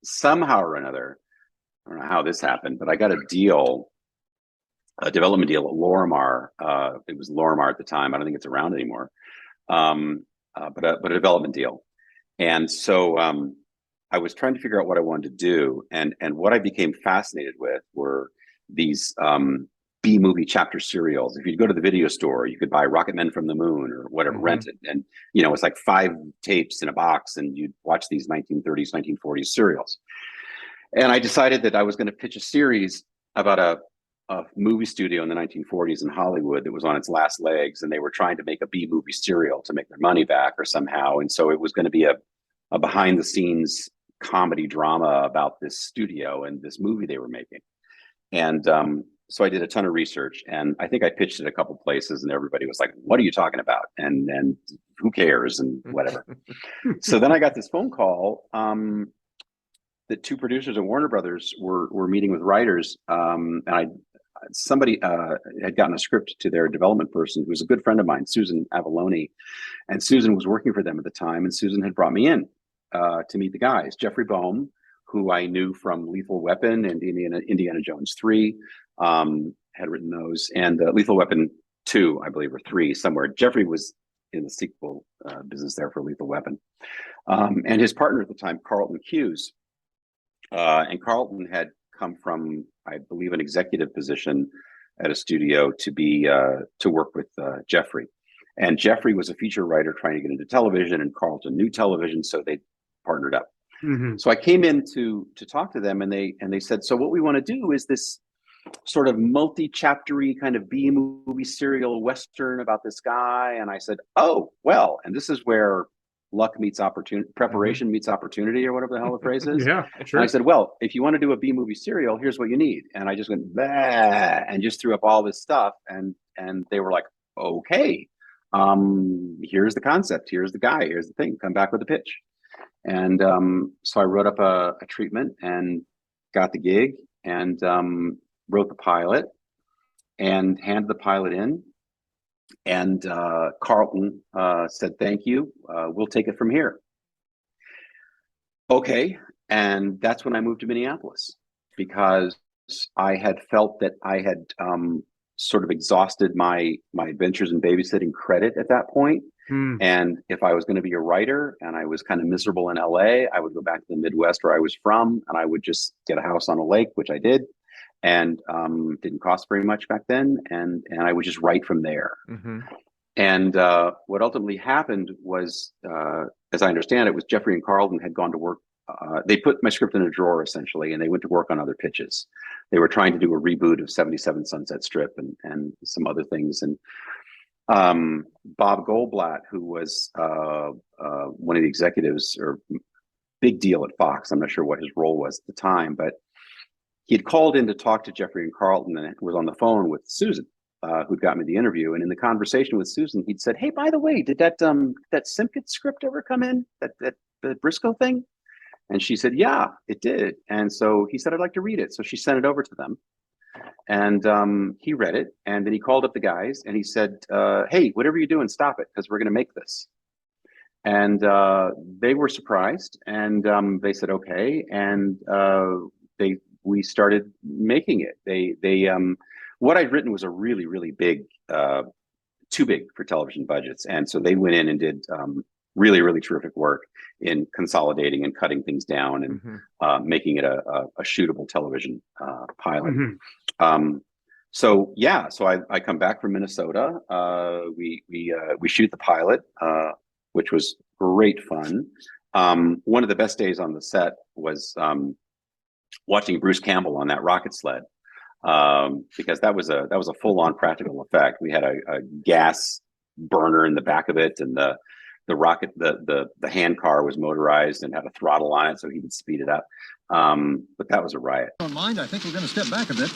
somehow or another, I don't know how this happened, but I got a development deal at Lorimar. It was Lorimar at the time. I don't think it's around anymore. But a development deal. And so I was trying to figure out what I wanted to do. And what I became fascinated with were these B movie chapter serials. If you'd go to the video store, you could buy Rocket Men from the Moon or whatever, rent it. And, it's like 5 tapes in a box and you'd watch these 1930s, 1940s serials. And I decided that I was going to pitch a series about a movie studio in the 1940s in Hollywood that was on its last legs, and they were trying to make a B movie serial to make their money back or somehow. And so it was going to be a behind the scenes comedy drama about this studio and this movie they were making. And so I did a ton of research, and I think I pitched it a couple places, and everybody was like, "What are you talking about?" And who cares and whatever. So then I got this phone call. The 2 producers at Warner Brothers were meeting with writers, and somebody had gotten a script to their development person, who was a good friend of mine, Susan Avalone, and Susan was working for them at the time, and Susan had brought me in to meet the guys. Jeffrey Boehm, who I knew from Lethal Weapon and Indiana Jones 3, had written those, and Lethal Weapon 2, I believe, or 3 somewhere. Jeffrey was in the sequel business there for Lethal Weapon, and his partner at the time, Carlton Hughes. And Carlton had come from, I believe, an executive position at a studio to work with Jeffrey. And Jeffrey was a feature writer trying to get into television, and Carlton knew television, so they partnered up. So I came in to talk to them, and they said, "So what we want to do is this sort of multi-chaptery kind of B movie serial Western about this guy." And I said, "Oh, well," and this is where luck meets opportunity, preparation meets opportunity, or whatever the hell the phrase is. Yeah, sure. And I said, "Well, if you want to do a B movie serial, here's what you need." And I just went, bah, and just threw up all this stuff. And they were like, "Okay, here's the concept, here's the guy, here's the thing, come back with a pitch." And so I wrote up a treatment and got the gig, and wrote the pilot and handed the pilot in. And Carlton said, "Thank you. We'll take it from here." Okay. And that's when I moved to Minneapolis, because I had felt that I had sort of exhausted my adventures in babysitting credit at that point. And if I was going to be a writer and I was kind of miserable in LA, I would go back to the Midwest where I was from, and I would just get a house on a lake, which I did. And didn't cost very much back then, and I would just write from there. And what ultimately happened was, as I understand it, was Jeffrey and Carlton had gone to work. They put my script in a drawer, essentially, and they went to work on other pitches. They were trying to do a reboot of 77 Sunset Strip and some other things. And Bob Goldblatt, who was one of the executives, or big deal at Fox, I'm not sure what his role was at the time, but he had called in to talk to Jeffrey and Carlton, and was on the phone with Susan, who'd got me the interview. And in the conversation with Susan, he'd said, "Hey, by the way, did that Simkins script ever come in? That the Brisco thing?" And she said, "Yeah, it did." And so he said, "I'd like to read it." So she sent it over to them, and he read it, and then he called up the guys and he said, "Hey, whatever you're doing, stop it, because we're going to make this." And they were surprised, and they said, "Okay," and we started making it. They what I'd written was a really, really big, too big for television budgets. And so they went in and did really, really terrific work in consolidating and cutting things down and making it a shootable television pilot. So I come back from Minnesota. We shoot the pilot, which was great fun. One of the best days on the set was watching Bruce Campbell on that rocket sled, because that was a full-on practical effect. We had a gas burner in the back of it, and the rocket, the hand car was motorized and had a throttle on it, so he could speed it up. But that was a riot. Don't mind. I think we're going to step back a bit.